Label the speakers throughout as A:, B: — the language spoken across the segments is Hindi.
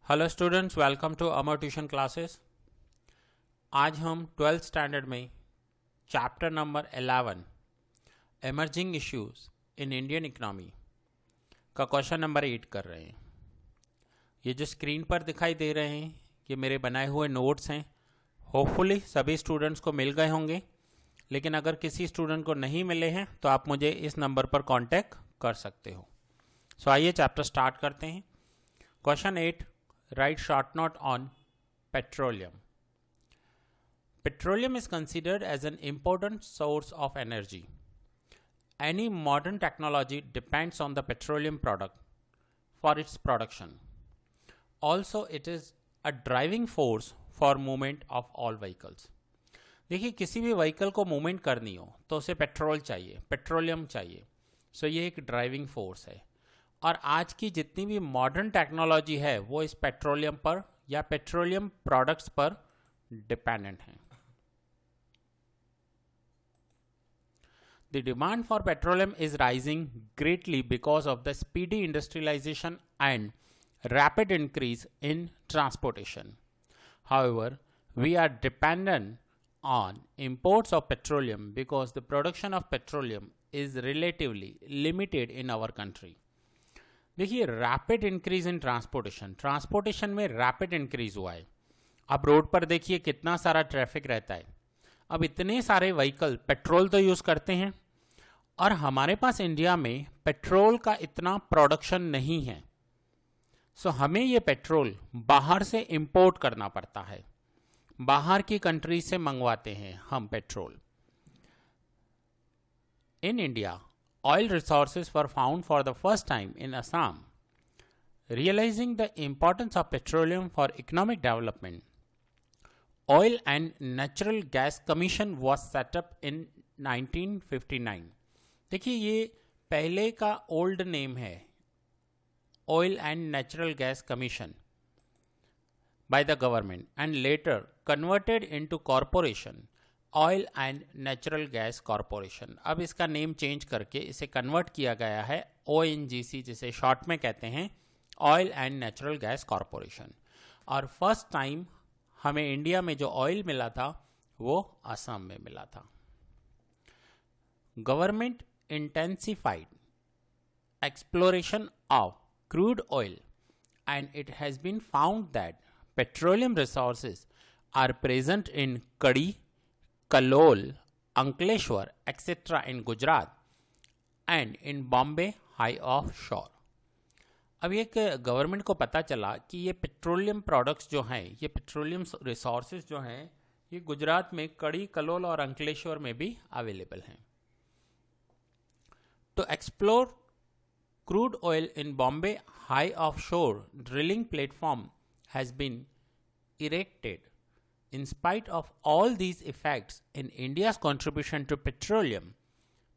A: Hello students, welcome to Amar tuition classes. आज हम 12th स्टैंडर्ड में chapter number 11 emerging issues in Indian economy का क्वेश्चन नंबर 8 कर रहे हैं। ये जो स्क्रीन पर दिखाई दे रहे हैं ये मेरे बनाए हुए नोट्स हैं। होपफुली सभी स्टूडेंट्स को मिल गए होंगे, लेकिन अगर किसी स्टूडेंट को नहीं मिले हैं तो आप मुझे इस नंबर पर कांटेक्ट कर सकते हो। सो आइए चैप्टर स्टार्ट करते हैं। Question 8, write short note on petroleum. Petroleum is considered as an important source of energy. Any modern technology depends on the petroleum product for its production. Also, it is a driving force for movement of all vehicles. देखिए, किसी भी व्हीकल को मूवमेंट करनी हो तो उसे पेट्रोल चाहिए, पेट्रोलियम चाहिए। सो ये एक ड्राइविंग फोर्स है और आज की जितनी भी मॉडर्न टेक्नोलॉजी है वो इस पेट्रोलियम पर या पेट्रोलियम प्रोडक्ट्स पर डिपेंडेंट है। The demand for petroleum is rising greatly because of the speedy industrialization and rapid increase in transportation. However, we are dependent on imports of petroleum because the production of petroleum is relatively limited in our country. देखिए, रैपिड इंक्रीज इन ट्रांसपोर्टेशन में रैपिड इंक्रीज हुआ है। अब रोड पर देखिए कितना सारा ट्रैफिक रहता है। अब इतने सारे व्हीकल पेट्रोल तो यूज करते हैं और हमारे पास इंडिया में पेट्रोल का इतना प्रोडक्शन नहीं है। सो हमें ये पेट्रोल बाहर से इंपोर्ट करना पड़ता है, बाहर की कंट्री से मंगवाते हैं हम petrol. In India, oil resources were found for the first time in Assam. Realizing the importance of petroleum for economic development, Oil and Natural Gas Commission was set up in 1959. देखिए, ये पहले का ओल्ड नेम है, Oil and Natural Gas Commission by the government, and later converted into corporation, oil and natural gas corporation. अब इसका नेम चेंज करके इसे कन्वर्ट किया गया है ONGC, जिसे शॉर्ट में कहते हैं oil and natural gas corporation. और फर्स्ट टाइम हमें इंडिया में जो ऑयल मिला था वो असम में मिला था। Government intensified exploration of crude oil and it has been found that petroleum resources are present in Kadi, Kalol, Ankleshwar, etc. in Gujarat and in Bombay high offshore. अब ये गवर्नमेंट को पता चला कि ये पेट्रोलियम प्रोडक्ट्स जो हैं, ये पेट्रोलियम रिसोर्सेज जो हैं, ये गुजरात में कड़ी, कलोल और अंकलेश्वर में भी अवेलेबल हैं। तो explore crude oil in Bombay High offshore drilling platform has been erected. In spite of all these effects, in India's contribution to petroleum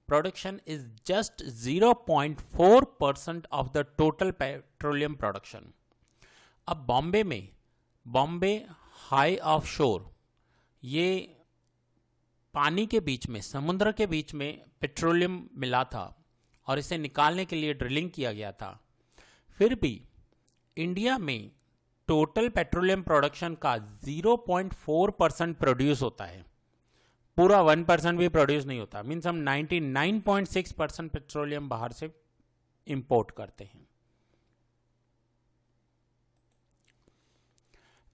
A: production is just 0.4% of the total petroleum production. अब बॉम्बे में, बॉम्बे हाई ऑफ शोर, ये पानी के बीच में, समुद्र के बीच में पेट्रोलियम मिला था और इसे निकालने के लिए ड्रिलिंग किया गया था। फिर भी इंडिया में टोटल पेट्रोलियम प्रोडक्शन का 0.4% प्रोड्यूस होता है, पूरा 1% भी प्रोड्यूस नहीं होता। मीन्स हम 99.6% पेट्रोलियम बाहर से इंपोर्ट करते हैं।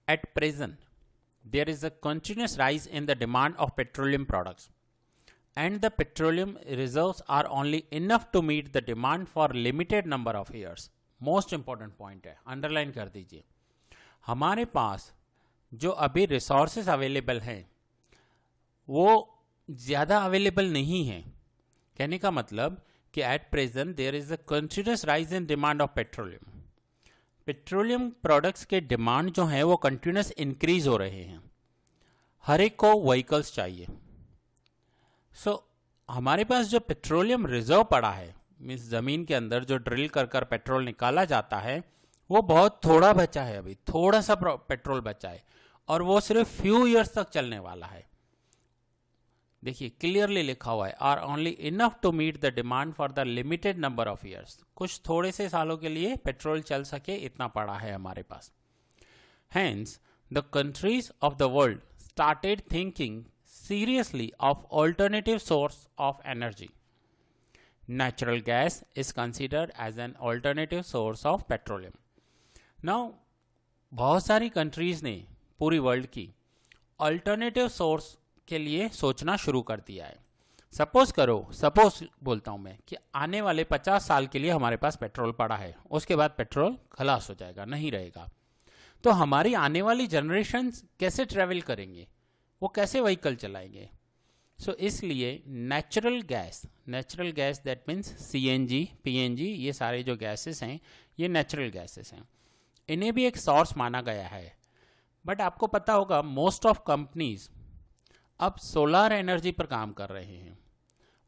A: At present there is a continuous rise in the demand of petroleum products and the petroleum reserves are only enough to meet the demand for limited number of years. Most important point है, अंडरलाइन कर दीजिए। हमारे पास जो अभी रिसोर्सेज अवेलेबल हैं वो ज़्यादा अवेलेबल नहीं है। कहने का मतलब कि at present there is a continuous rise in demand of petroleum. Petroleum products के डिमांड जो है वो कंटिन्यूअस इंक्रीज हो रहे हैं। हर एक को व्हीकल्स चाहिए। सो हमारे पास जो पेट्रोलियम रिजर्व पड़ा है, मीन्स ज़मीन के अंदर जो ड्रिल कर कर पेट्रोल निकाला जाता है, वो बहुत थोड़ा बचा है। अभी थोड़ा सा पेट्रोल बचा है और वो सिर्फ फ्यू ईयर्स तक चलने वाला है। देखिए, क्लियरली लिखा हुआ है, are only enough to meet the demand for the limited number of years. कुछ थोड़े से सालों के लिए पेट्रोल चल सके इतना पड़ा है हमारे पास। Hence, the countries of the world started thinking seriously of alternative source of energy. Natural gas is considered as an alternative source of petroleum. Now, बहुत सारी कंट्रीज ने पूरी वर्ल्ड की अल्टरनेटिव सोर्स के लिए सोचना शुरू कर दिया है. सपोज बोलता हूं मैं कि आने वाले 50 साल के लिए हमारे पास पेट्रोल पड़ा है, उसके बाद पेट्रोल खलास हो जाएगा, नहीं रहेगा. तो हमारी आने वाली जनरेशन कैसे ट्रेवल करेंगे, वो कैसे व्हीकल चलाएंगे. सो इसलिए natural gas that means CNG, PNG, ये सारे जो गैसेस हैं ये नेचुरल गैसेस हैं. इन्हें भी एक सोर्स माना गया है. बट आपको पता होगा मोस्ट ऑफ कंपनीज अब सोलर एनर्जी पर काम कर रहे हैं.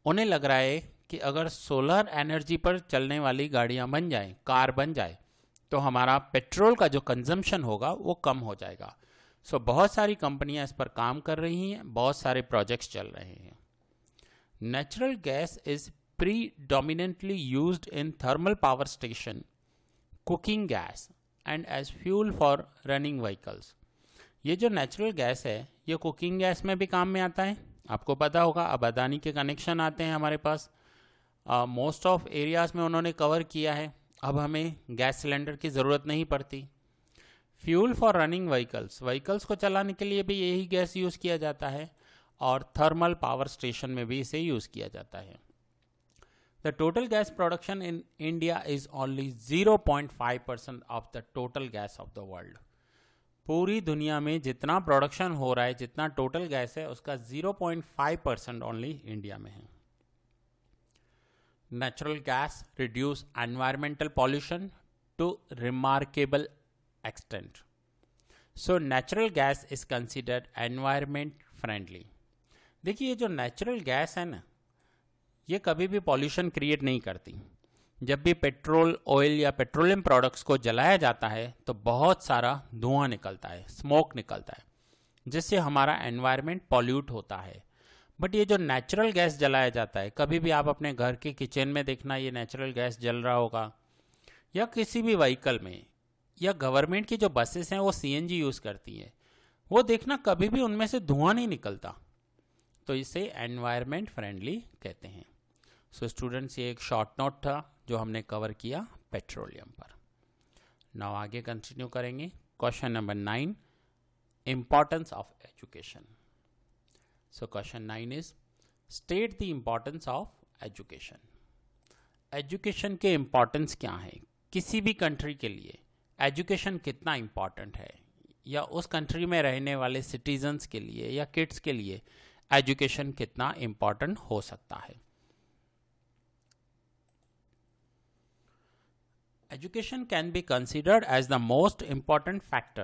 A: उन्हें लग रहा है कि अगर सोलर एनर्जी पर चलने वाली गाड़ियां बन जाएं, कार बन जाए, तो हमारा पेट्रोल का जो कंजम्पशन होगा वो कम हो जाएगा. सो बहुत सारी कंपनियां इस पर काम कर रही हैं, बहुत सारे प्रोजेक्ट्स चल रहे हैं. Natural gas is predominantly used in thermal power station, cooking gas and as fuel for running vehicles. ये जो नेचुरल गैस है ये कुकिंग गैस में भी काम में आता है. आपको पता होगा अब अदानी के कनेक्शन आते हैं हमारे पास. मोस्ट ऑफ एरियाज में उन्होंने कवर किया है. अब हमें गैस सिलेंडर की ज़रूरत नहीं पड़ती. फ्यूल फॉर रनिंग व्हीकल्स को चलाने के लिए भी यही गैस यूज़ किया जाता है और थर्मल पावर स्टेशन में भी इसे यूज़ किया जाता है. The total gas production in India is only 0.5% of the total gas off the world. पूरी दुनिया में जितना प्रोडक्शन हो रहा है, जितना टोटल गैस है, उसका 0.5% ओनली इंडिया में है. Natural gas reduce environmental pollution to remarkable extent. So natural gas is considered environment friendly. देखिए ये जो नेचुरल गैस है ना, ये कभी भी पॉल्यूशन क्रिएट नहीं करती. जब भी पेट्रोल, ऑयल या पेट्रोलियम प्रोडक्ट्स को जलाया जाता है तो बहुत सारा धुआं निकलता है, स्मोक निकलता है, जिससे हमारा एनवायरनमेंट पॉल्यूट होता है. बट ये जो नेचुरल गैस जलाया जाता है, कभी भी आप अपने घर के किचन में देखना ये नेचुरल गैस जल रहा होगा, या किसी भी व्हीकल में, या गवर्नमेंट की जो बसेस हैं वो CNG यूज़ करती हैं, वो देखना कभी भी उनमें से धुआं नहीं निकलता. तो इसे एनवायरनमेंट फ्रेंडली कहते हैं. सो स्टूडेंट्स, ये एक शॉर्ट नोट था जो हमने कवर किया पेट्रोलियम पर. नाउ आगे कंटिन्यू करेंगे. Question number 9, importance of education. So question 9 is state the importance of education. Education के इंपॉर्टेंस क्या है, किसी भी कंट्री के लिए एजुकेशन कितना इंपॉर्टेंट है, या उस कंट्री में रहने वाले सिटीजन्स के लिए या किड्स के लिए एजुकेशन कितना इंपॉर्टेंट हो सकता है. Education can be considered as the most important factor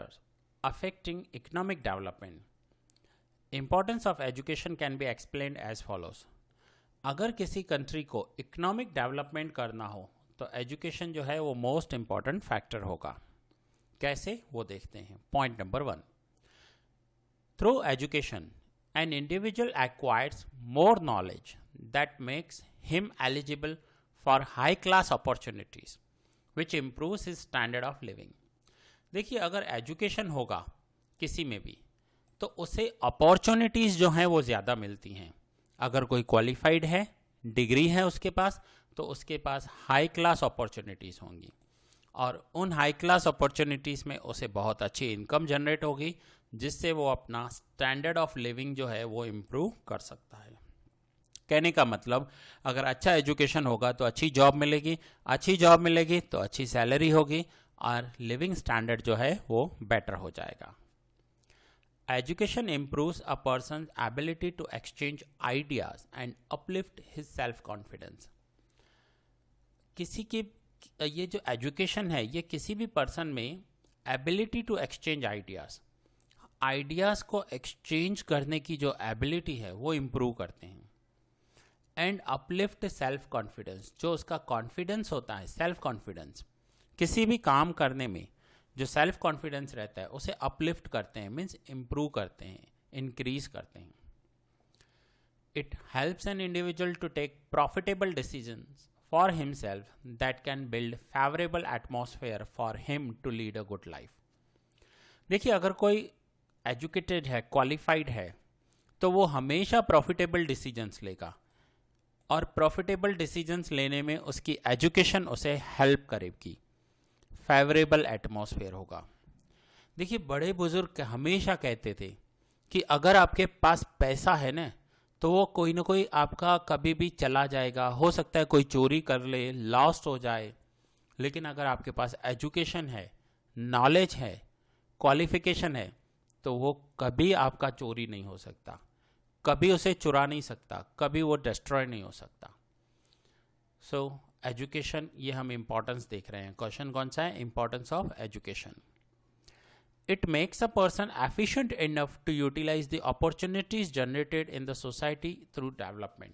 A: affecting economic development. Importance of education can be explained as follows. अगर किसी कंट्री को इकोनॉमिक डेवलपमेंट करना हो तो एजुकेशन जो है वो मोस्ट इंपॉर्टेंट फैक्टर होगा. कैसे, वो देखते हैं. Point number 1, through education an individual acquires more knowledge that makes him eligible for high class opportunities which improves his standard of living. देखिए अगर एजुकेशन होगा किसी में भी तो उसे अपॉर्चुनिटीज़ जो हैं वो ज़्यादा मिलती हैं. अगर कोई क्वालिफाइड है, डिग्री है उसके पास, तो उसके पास हाई क्लास अपॉर्चुनिटीज़ होंगी, और उन हाई क्लास अपॉर्चुनिटीज़ में उसे बहुत अच्छी इनकम जनरेट होगी, जिससे वो अपना स्टैंडर्ड ऑफ लिविंग जो है वो इम्प्रूव कर सकता है. कहने का मतलब, अगर अच्छा एजुकेशन होगा तो अच्छी जॉब मिलेगी, अच्छी जॉब मिलेगी तो अच्छी सैलरी होगी, और लिविंग स्टैंडर्ड जो है वो बेटर हो जाएगा. Education improves a person ability to exchange ideas and uplift his self confidence. किसी की ये जो एजुकेशन है ये किसी भी पर्सन में एबिलिटी टू एक्सचेंज आइडियाज़ को एक्सचेंज करने की जो एबिलिटी है वो इम्प्रूव करते हैं. एंड अपलिफ्ट सेल्फ कॉन्फिडेंस, जो उसका कॉन्फिडेंस होता है, सेल्फ कॉन्फिडेंस, किसी भी काम करने में जो सेल्फ कॉन्फिडेंस रहता है उसे अपलिफ्ट करते हैं, मीन्स इम्प्रूव करते हैं, इंक्रीज करते हैं. It helps an individual to take profitable decisions for himself that can build favourable atmosphere for him to lead a good life. देखिए, अगर कोई एजुकेटेड है, क्वालिफाइड है, तो वो हमेशा प्रॉफिटेबल डिसीजंस लेगा, और प्रॉफिटेबल डिसीजंस लेने में उसकी एजुकेशन उसे हेल्प करेगी, फेवरेबल एटमॉस्फेयर होगा। देखिए, बड़े बुजुर्ग हमेशा कहते थे कि अगर आपके पास पैसा है ना, तो वो कोई ना कोई आपका कभी भी चला जाएगा, हो सकता है कोई चोरी कर ले, लॉस्ट हो जाए, लेकिन अगर आपके पास एजुकेशन है, नॉलेज है, क्वालिफिकेशन है, तो वो कभी आपका चोरी नहीं हो सकता, कभी उसे चुरा नहीं सकता, कभी वो डिस्ट्रॉय नहीं हो सकता। सो एजुकेशन, ये हम इंपॉर्टेंस देख रहे हैं। क्वेश्चन कौन सा है? Importance of education. It makes a person efficient enough to utilize the opportunities generated in the society through development.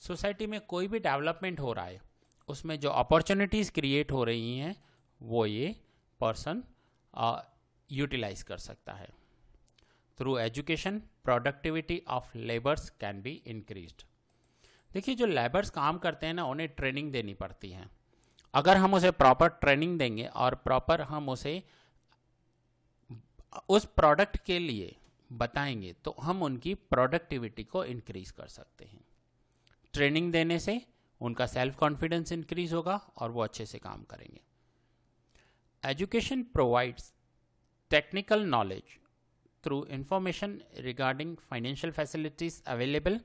A: Society में कोई भी डेवलपमेंट हो रहा है, उसमें जो अपॉर्चुनिटीज़ क्रिएट हो रही हैं, वो ये पर्सन यूटिलाइज कर सकता है। Through education, productivity of labours can be increased. देखिए, जो लेबर्स काम करते हैं ना, उन्हें ट्रेनिंग देनी पड़ती है। अगर हम उसे प्रॉपर ट्रेनिंग देंगे और प्रॉपर हम उसे उस प्रोडक्ट के लिए बताएंगे, तो हम उनकी प्रोडक्टिविटी को इंक्रीज कर सकते हैं। ट्रेनिंग देने से उनका सेल्फ कॉन्फिडेंस इंक्रीज होगा और वो अच्छे से काम करेंगे। Education provides technical knowledge through information regarding financial facilities available,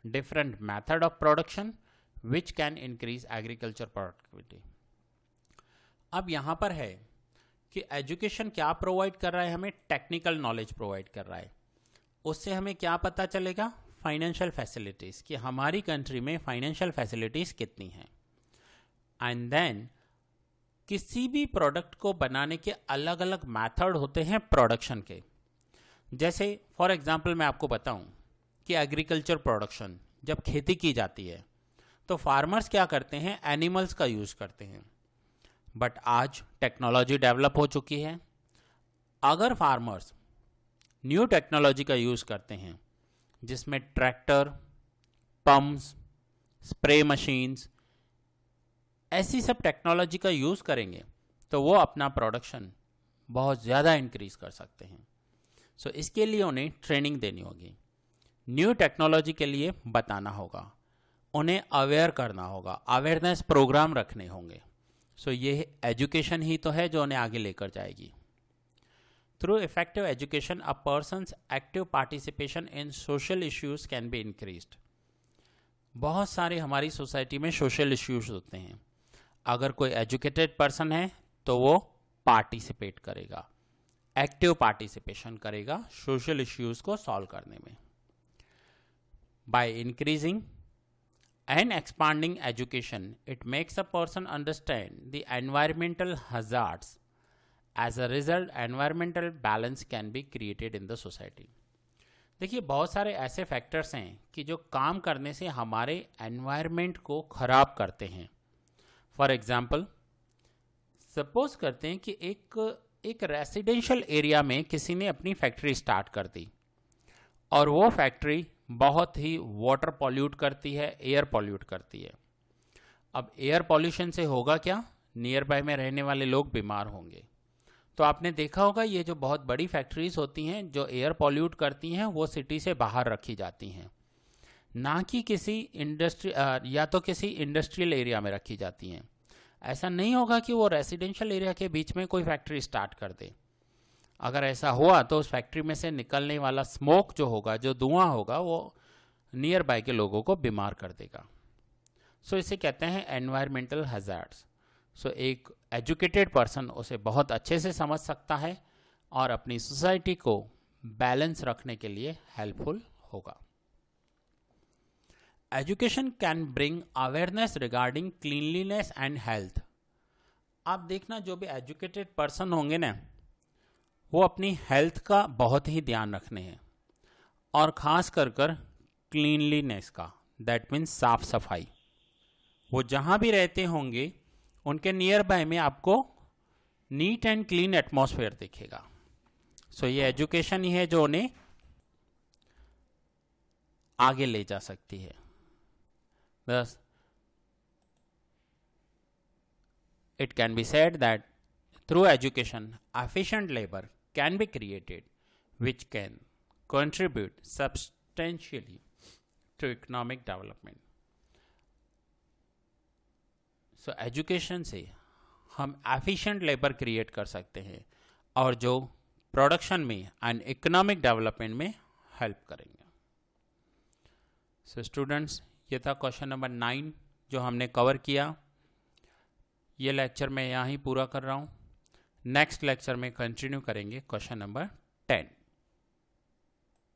A: different method of production which can increase agriculture productivity. अब यहां पर है कि एजुकेशन क्या प्रोवाइड कर रहा है? हमें टेक्निकल नॉलेज प्रोवाइड कर रहा है। उससे हमें क्या पता चलेगा? फाइनेंशियल फैसिलिटीज़, कि हमारी कंट्री में फाइनेंशियल फैसिलिटीज़ कितनी हैं। एंड देन किसी भी प्रोडक्ट को बनाने के अलग अलग मेथड होते हैं प्रोडक्शन के। जैसे फॉर एग्जांपल मैं आपको बताऊं कि एग्रीकल्चर प्रोडक्शन, जब खेती की जाती है तो फार्मर्स क्या करते हैं? एनिमल्स का यूज़ करते हैं। बट आज टेक्नोलॉजी डेवलप हो चुकी है। अगर फार्मर्स न्यू टेक्नोलॉजी का यूज़ करते हैं, जिसमें ट्रैक्टर, पंप्स, स्प्रे मशीन्स, ऐसी सब टेक्नोलॉजी का यूज़ करेंगे, तो वो अपना प्रोडक्शन बहुत ज़्यादा इंक्रीज कर सकते हैं। सो इसके लिए उन्हें ट्रेनिंग देनी होगी, न्यू टेक्नोलॉजी के लिए बताना होगा, उन्हें अवेयर करना होगा, अवेयरनेस प्रोग्राम रखने होंगे। सो ये एजुकेशन ही तो है जो उन्हें आगे लेकर जाएगी। Through effective education, a persons active participation in social issues can be increased. बहुत सारे हमारी सोसाइटी में सोशल इश्यूज होते हैं। अगर कोई एजुकेटेड पर्सन है तो वो पार्टिसिपेट करेगा, एक्टिव पार्टिसिपेशन करेगा सोशल इश्यूज को सॉल्व करने में। By increasing and expanding education, it makes a person understand the environmental hazards. As a result, environmental balance can be created in the society. देखिए, बहुत सारे ऐसे फैक्टर्स हैं कि जो काम करने से हमारे एनवायरनमेंट को खराब करते हैं। फॉर एग्जाम्पल, सपोज करते हैं कि एक रेसिडेंशियल एरिया में किसी ने अपनी फैक्ट्री स्टार्ट कर दी, और वो फैक्ट्री बहुत ही वाटर पॉल्यूट करती है, एयर पॉल्यूट करती है। अब एयर पॉल्यूशन से होगा क्या? नियर बाय में रहने वाले लोग बीमार होंगे। तो आपने देखा होगा, ये जो बहुत बड़ी फैक्ट्रीज होती हैं जो एयर पॉल्यूट करती हैं, वो सिटी से बाहर रखी जाती हैं, ना कि किसी इंडस्ट्री या तो किसी इंडस्ट्रियल एरिया में रखी जाती हैं। ऐसा नहीं होगा कि वो रेसिडेंशियल एरिया के बीच में कोई फैक्ट्री स्टार्ट कर दे। अगर ऐसा हुआ तो उस फैक्ट्री में से निकलने वाला स्मोक जो होगा, जो धुआं होगा, वो नियर बाय के लोगों को बीमार कर देगा। सो इसे कहते हैं एनवायरमेंटल हैजार्ड्स। सो एक एजुकेटेड पर्सन उसे बहुत अच्छे से समझ सकता है और अपनी सोसाइटी को बैलेंस रखने के लिए हेल्पफुल होगा। Education can bring awareness regarding cleanliness and health. आप देखना, जो भी एजुकेटेड पर्सन होंगे ना, वो अपनी हेल्थ का बहुत ही ध्यान रखने हैं, और ख़ास कर क्लीनलीनेस का, दैट मीन्स साफ सफाई। वो जहाँ भी रहते होंगे उनके नियर बाय में आपको नीट एंड क्लीन एटमॉस्फेयर दिखेगा। सो ये एजुकेशन ही है जो उन्हें आगे ले जा सकती है। बस it can be said that through education, efficient labor can be created which can contribute substantially to economic development. So education से हम एफिशिएंट लेबर क्रिएट कर सकते हैं और जो प्रोडक्शन में एंड इकोनॉमिक डेवलपमेंट में हेल्प करेंगे. सो स्टूडेंट्स, ये था क्वेश्चन नंबर 9 जो हमने कवर किया. ये लेक्चर मैं यहाँ ही पूरा कर रहा हूँ. नेक्स्ट लेक्चर में कंटिन्यू करेंगे क्वेश्चन नंबर 10.